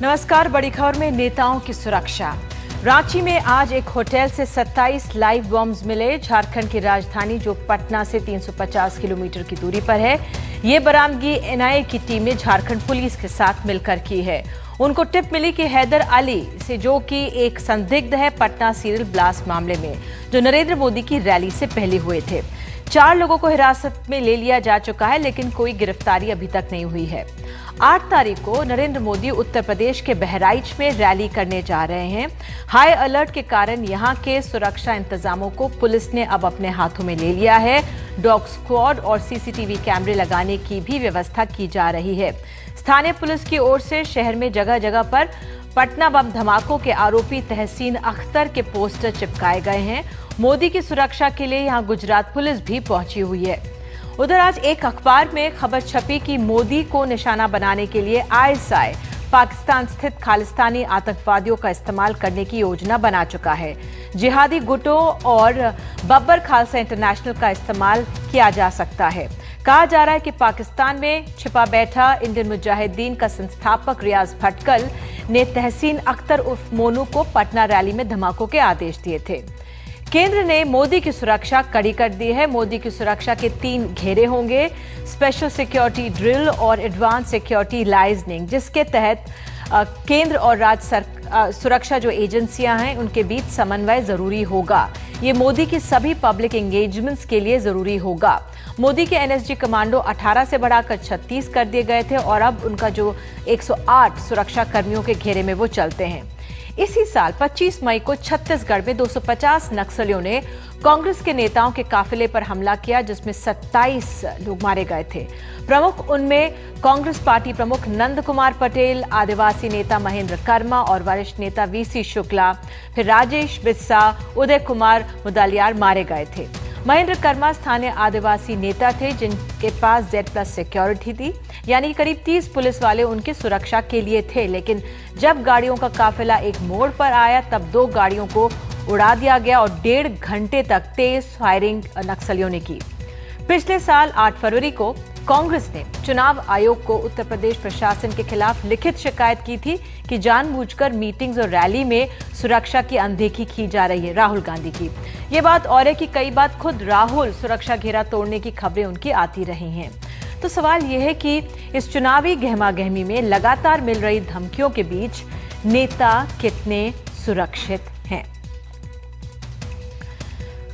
नमस्कार। बड़ी खबर में नेताओं की सुरक्षा। रांची में आज एक होटल से 27 लाइव बॉम्ब्स मिले। झारखंड की राजधानी जो पटना से 350 किलोमीटर की दूरी पर है, ये बरामदगी एनआईए की टीम ने झारखंड पुलिस के साथ मिलकर की है। उनको टिप मिली कि हैदर अली से, जो कि एक संदिग्ध है पटना सीरियल ब्लास्ट मामले में, जो नरेंद्र मोदी की रैली से पहले हुए थे। 4 लोगों को हिरासत में ले लिया जा चुका है, लेकिन कोई गिरफ्तारी अभी तक नहीं हुई है। 8 तारीख को नरेंद्र मोदी उत्तर प्रदेश के बहराइच में रैली करने जा रहे हैं। हाई अलर्ट के कारण यहां के सुरक्षा इंतजामों को पुलिस ने अब अपने हाथों में ले लिया है। डॉग स्क्वाड और सीसीटीवी कैमरे लगाने की भी व्यवस्था की जा रही है। स्थानीय पुलिस की ओर से शहर में जगह जगह पर पटना बम धमाकों के आरोपी तहसीन अख्तर के पोस्टर चिपकाए गए हैं। मोदी की सुरक्षा के लिए यहां गुजरात पुलिस भी पहुंची हुई है। उधर आज एक अखबार में खबर छपी कि मोदी को निशाना बनाने के लिए आईएसआई पाकिस्तान स्थित खालिस्तानी आतंकवादियों का इस्तेमाल करने की योजना बना चुका है। जिहादी गुटों और बब्बर खालसा इंटरनेशनल का इस्तेमाल किया जा सकता है। कहा जा रहा है कि पाकिस्तान में छिपा बैठा इंडियन मुजाहिदीन का संस्थापक रियाज भटकल ने तहसीन अख्तर उर्फ मोनू को पटना रैली में धमाकों के आदेश दिए थे। केंद्र ने मोदी की सुरक्षा कड़ी कर दी है। मोदी की सुरक्षा के 3 घेरे होंगे: स्पेशल सिक्योरिटी ड्रिल और एडवांस सिक्योरिटी लाइजनिंग, जिसके तहत केंद्र और राज्य सुरक्षा जो एजेंसियां हैं उनके बीच समन्वय जरूरी होगा। ये मोदी की सभी पब्लिक एंगेजमेंट्स के लिए जरूरी होगा। मोदी के एनएसजी कमांडो 18 से बढ़ाकर 36 कर दिए गए थे और अब उनका जो 108 सुरक्षा कर्मियों के घेरे में वो चलते हैं। इसी साल 25 मई को छत्तीसगढ़ में 250 नक्सलियों ने कांग्रेस के नेताओं के काफिले पर हमला किया, जिसमें 27 लोग मारे गए थे। प्रमुख उनमें कांग्रेस पार्टी प्रमुख नंद कुमार पटेल, आदिवासी नेता महेंद्र कर्मा और वरिष्ठ नेता वीसी शुक्ला, फिर राजेश बिस्सा, उदय कुमार मुदलियार मारे गए थे। महेंद्र कर्मा स्थानीय आदिवासी नेता थे जिनके पास Z+ सिक्योरिटी थी, यानी करीब 30 पुलिस वाले उनकी सुरक्षा के लिए थे। लेकिन जब गाड़ियों का काफिला एक मोड़ पर आया तब 2 गाड़ियों को उड़ा दिया गया और 1.5 घंटे तक तेज फायरिंग नक्सलियों ने की। पिछले साल 8 फरवरी को कांग्रेस ने चुनाव आयोग को उत्तर प्रदेश प्रशासन के खिलाफ लिखित शिकायत की थी कि जानबूझकर मीटिंग्स और रैली में सुरक्षा की अनदेखी की जा रही है। राहुल गांधी की ये बात और है कि कई बार खुद राहुल सुरक्षा घेरा तोड़ने की खबरें उनकी आती रही हैं। तो सवाल यह है कि इस चुनावी गहमागहमी में लगातार मिल रही धमकियों के बीच नेता कितने सुरक्षित हैं।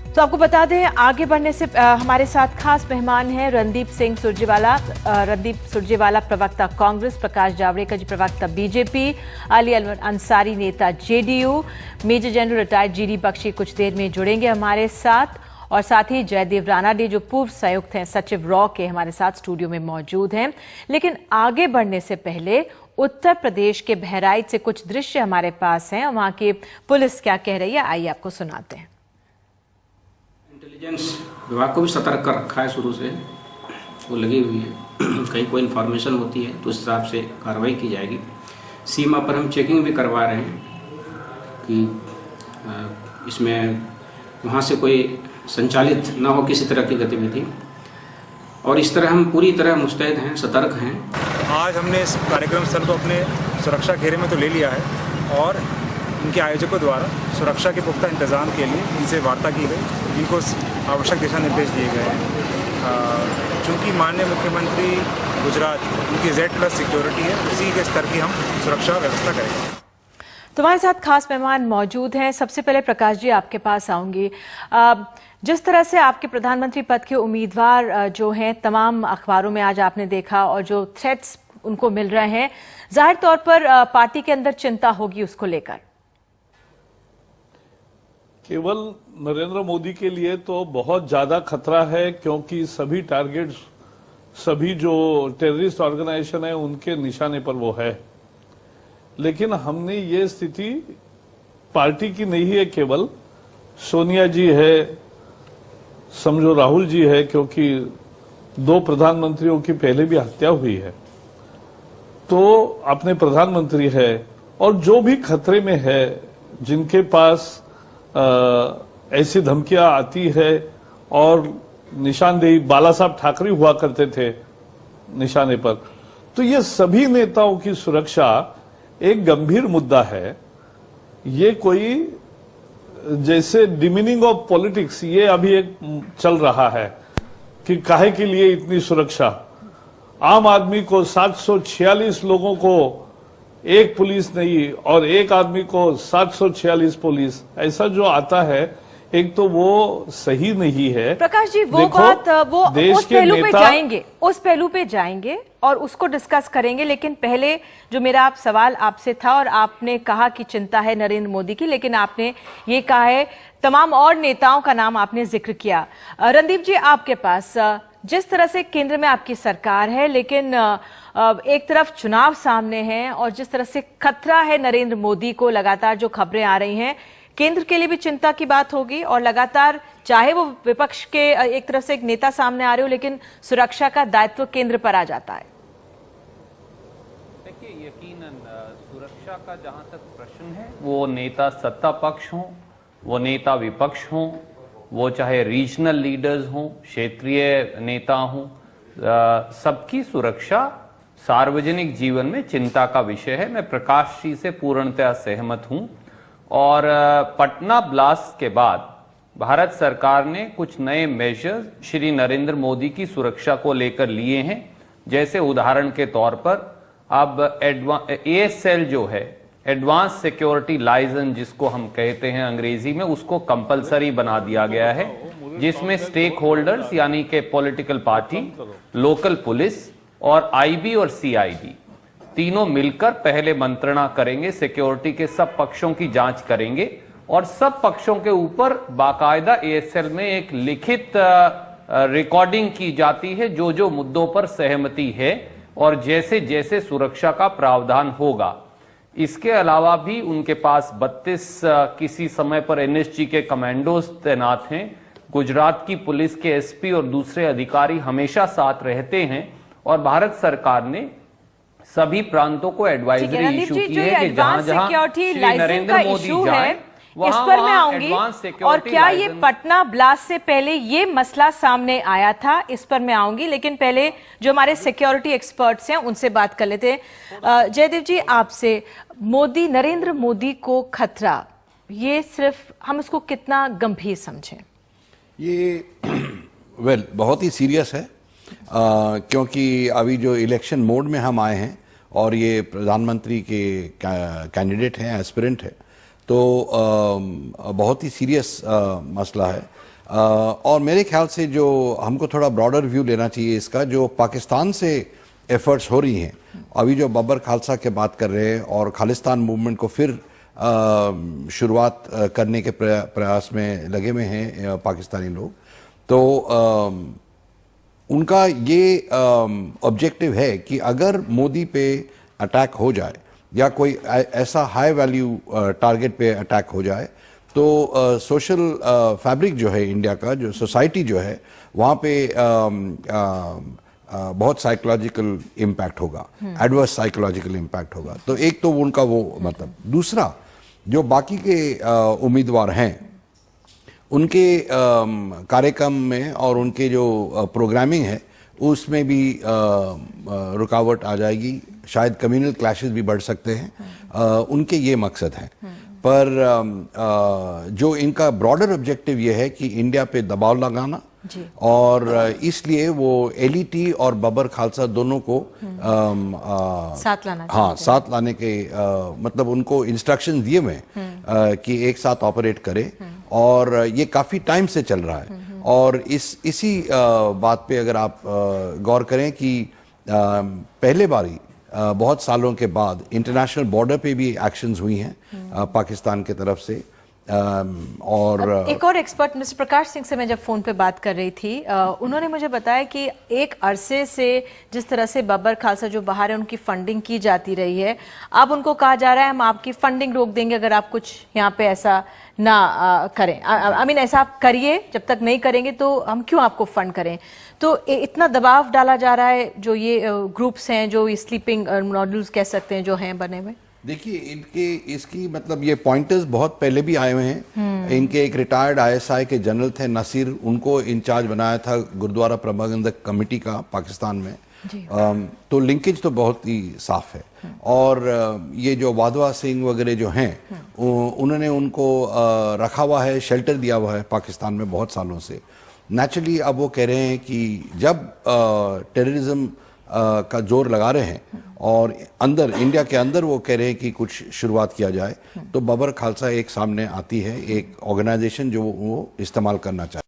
तो आपको बता दें, आगे बढ़ने से हमारे साथ खास मेहमान हैं रणदीप सिंह सुरजेवाला प्रवक्ता कांग्रेस, प्रकाश जावड़ेकर जी प्रवक्ता बीजेपी, अली अंसारी नेता JDU, major general retired GD Bakshi कुछ देर में जुड़ेंगे हमारे साथ, और साथ ही जयदेव रानाडे जो पूर्व संयुक्त हैं सचिव रॉ के, हमारे साथ स्टूडियो में मौजूद हैं। लेकिन आगे बढ़ने से पहले उत्तर प्रदेश के बहराइच से कुछ दृश्य हमारे पास हैं, वहां की पुलिस क्या कह रही है, आइए आपको सुनाते हैं। इंटेलिजेंस विभाग को भी सतर्क कर रखा है, शुरू से वो लगी हुई है। कहीं कोई इन्फॉर्मेशन होती है तो उस हिसाब से कार्रवाई की जाएगी। सीमा पर हम चेकिंग भी करवा रहे हैं कि इसमें वहाँ से कोई संचालित ना हो किसी तरह की गतिविधि, और इस तरह हम पूरी तरह मुस्तैद हैं, सतर्क हैं। आज हमने इस कार्यक्रम स्थल को अपने सुरक्षा घेरे में तो ले लिया है और इनके आयोजकों द्वारा सुरक्षा के पुख्ता इंतजाम के लिए इनसे वार्ता की गई, इनको आवश्यक दिशा निर्देश दिए गए हैं। चूँकि माननीय मुख्यमंत्री गुजरात उनकी Z+ सिक्योरिटी है, उसी के स्तर की हम सुरक्षा व्यवस्था करेंगे। तो हमारे साथ खास मेहमान मौजूद हैं। सबसे पहले प्रकाश जी आपके पास आऊंगी। जिस तरह से आपके प्रधानमंत्री पद के उम्मीदवार जो हैं तमाम अखबारों में आज आपने देखा, और जो थ्रेट्स उनको मिल रहे हैं, जाहिर तौर पर पार्टी के अंदर चिंता होगी उसको लेकर। केवल नरेंद्र मोदी के लिए तो बहुत ज्यादा खतरा है, क्योंकि सभी टारगेट्स, सभी जो टेररिस्ट ऑर्गेनाइजेशन है उनके निशाने पर वो है। लेकिन हमने ये स्थिति पार्टी की नहीं है, केवल सोनिया जी है, समझो राहुल जी है, क्योंकि 2 प्रधानमंत्रियों की पहले भी हत्या हुई है, तो अपने प्रधानमंत्री है, और जो भी खतरे में है, जिनके पास ऐसी धमकियां आती है, और निशानदेही बाला साहब ठाकरे हुआ करते थे निशाने पर, तो ये सभी नेताओं की सुरक्षा एक गंभीर मुद्दा है। ये कोई जैसे डिमीनिंग ऑफ पॉलिटिक्स ये अभी एक चल रहा है कि काहे के लिए इतनी सुरक्षा। आम आदमी को 746 लोगों को एक पुलिस नहीं और एक आदमी को 746 पुलिस, ऐसा जो आता है एक तो वो सही नहीं है। प्रकाश जी वो देखो, बात वो देश उस के पहलू पे नेता जाएंगे, उस पहलू पे जाएंगे और उसको डिस्कस करेंगे, लेकिन पहले जो मेरा आप सवाल आपसे था और आपने कहा कि चिंता है नरेंद्र मोदी की, लेकिन आपने ये कहा है तमाम और नेताओं का नाम आपने जिक्र किया। रणदीप जी आपके पास जिस तरह से केंद्र में आपकी सरकार है, लेकिन एक तरफ चुनाव सामने हैं और जिस तरह से खतरा है नरेंद्र मोदी को, लगातार जो खबरें आ रही हैं केंद्र के लिए भी चिंता की बात होगी और लगातार चाहे वो विपक्ष के एक तरफ से एक नेता सामने आ रहे हो, लेकिन सुरक्षा का दायित्व केंद्र पर आ जाता है। देखिए यकीनन सुरक्षा का जहां तक प्रश्न है, वो नेता सत्ता पक्ष हों, वो नेता विपक्ष हों, वो चाहे रीजनल लीडर्स हों, क्षेत्रीय नेता हों, सबकी सुरक्षा सार्वजनिक जीवन में चिंता का विषय है। मैं प्रकाश जी से पूर्णतः सहमत हूं। और पटना ब्लास्ट के बाद भारत सरकार ने कुछ नए मेजर्स श्री नरेंद्र मोदी की सुरक्षा को लेकर लिए हैं। जैसे उदाहरण के तौर पर अब ASL जो है, एडवांस सिक्योरिटी लाइसेंस जिसको हम कहते हैं अंग्रेजी में, उसको कंपलसरी बना दिया गया है, जिसमें स्टेक होल्डर्स यानी कि पॉलिटिकल पार्टी, लोकल पुलिस और IB और CID तीनों मिलकर पहले मंत्रणा करेंगे, सिक्योरिटी के सब पक्षों की जांच करेंगे और सब पक्षों के ऊपर बाकायदा ASL में एक लिखित रिकॉर्डिंग की जाती है जो जो मुद्दों पर सहमति है और जैसे जैसे सुरक्षा का प्रावधान होगा। इसके अलावा भी उनके पास 32 किसी समय पर NSG के कमांडोज तैनात हैं। गुजरात की पुलिस के SP और दूसरे अधिकारी हमेशा साथ रहते हैं और भारत सरकार ने सभी प्रांतों को एडवाइजरी इशू की है कि जहां जहां सिक्योरिटी लाइसेंस का इशू है, इस पर मैं आऊंगी। और क्या ये पटना ब्लास्ट से पहले ये मसला सामने आया था, इस पर मैं आऊंगी, लेकिन पहले जो हमारे सिक्योरिटी एक्सपर्ट्स हैं उनसे बात कर लेते हैं। जयदेव जी आपसे, मोदी, नरेंद्र मोदी को खतरा, ये सिर्फ हम इसको कितना गंभीर समझें? ये बहुत ही सीरियस है, क्योंकि अभी जो इलेक्शन मोड में हम आए हैं और ये प्रधानमंत्री के कैंडिडेट हैं, एस्पिरेंट है, तो बहुत ही सीरियस मसला है। और मेरे ख्याल से जो हमको थोड़ा ब्रॉडर व्यू लेना चाहिए इसका, जो पाकिस्तान से एफर्ट्स हो रही हैं, अभी जो बब्बर खालसा के बात कर रहे हैं और खालिस्तान मूवमेंट को फिर शुरुआत करने के प्रयास में लगे हुए हैं पाकिस्तानी लोग, तो उनका ये ऑब्जेक्टिव है कि अगर मोदी पे अटैक हो जाए या कोई ऐसा हाई वैल्यू टारगेट पे अटैक हो जाए, तो सोशल फैब्रिक जो है इंडिया का, जो सोसाइटी जो है, वहाँ पे बहुत साइकोलॉजिकल इम्पैक्ट होगा, एडवर्स साइकोलॉजिकल इम्पैक्ट होगा। तो एक तो उनका वो मतलब, दूसरा जो बाकी के उम्मीदवार हैं उनके कार्यक्रम में और उनके जो प्रोग्रामिंग है उसमें भी रुकावट आ जाएगी, शायद कम्युनल क्लैशेस भी बढ़ सकते हैं। उनके ये मकसद है, पर जो इनका ब्रॉडर ऑब्जेक्टिव ये है कि इंडिया पे दबाव लगाना, और इसलिए वो एलईटी और बब्बर खालसा दोनों को साथ लाना, साथ लाने के मतलब उनको इंस्ट्रक्शन दिए हुए कि एक साथ ऑपरेट करे, और ये काफी टाइम से चल रहा है। और इसी बात पे अगर आप गौर करें कि पहले बारी बहुत सालों के बाद इंटरनेशनल बॉर्डर पे भी एक्शंस हुई हैं पाकिस्तान की तरफ से। और एक और एक्सपर्ट मिस्टर प्रकाश सिंह से मैं जब फोन पे बात कर रही थी, उन्होंने मुझे बताया कि एक अरसे से जिस तरह से बब्बर खालसा जो बाहर है उनकी फंडिंग की जाती रही है, अब उनको कहा जा रहा है हम आपकी फंडिंग रोक देंगे अगर आप कुछ यहाँ पे ऐसा ना करें, आई मीन ऐसा आप करिए, जब तक नहीं करेंगे तो हम क्यों आपको फंड करें। तो इतना दबाव डाला जा रहा है, जो ये ग्रुप्स हैं, जो स्लीपिंग मॉड्यूल्स कह सकते हैं जो हैं बने हुए। देखिए इसकी मतलब ये पॉइंटर्स बहुत पहले भी आए हुए हैं। इनके एक रिटायर्ड ISI के जनरल थे नसीर, उनको इंचार्ज बनाया था गुरुद्वारा प्रबंधक कमेटी का पाकिस्तान में, तो लिंकेज तो बहुत ही साफ है। और ये जो वाधवा सिंह वगैरह जो हैं उन्होंने उनको रखा हुआ है, शेल्टर दिया हुआ है पाकिस्तान में बहुत सालों से। नेचुरली अब वो कह रहे हैं कि जब टेररिज्म का जोर लगा रहे हैं और अंदर इंडिया के अंदर वो कह रहे हैं कि कुछ शुरुआत किया जाए, तो बाबर खालसा एक सामने आती है, एक ऑर्गेनाइजेशन जो वो इस्तेमाल करना चाहते हैं।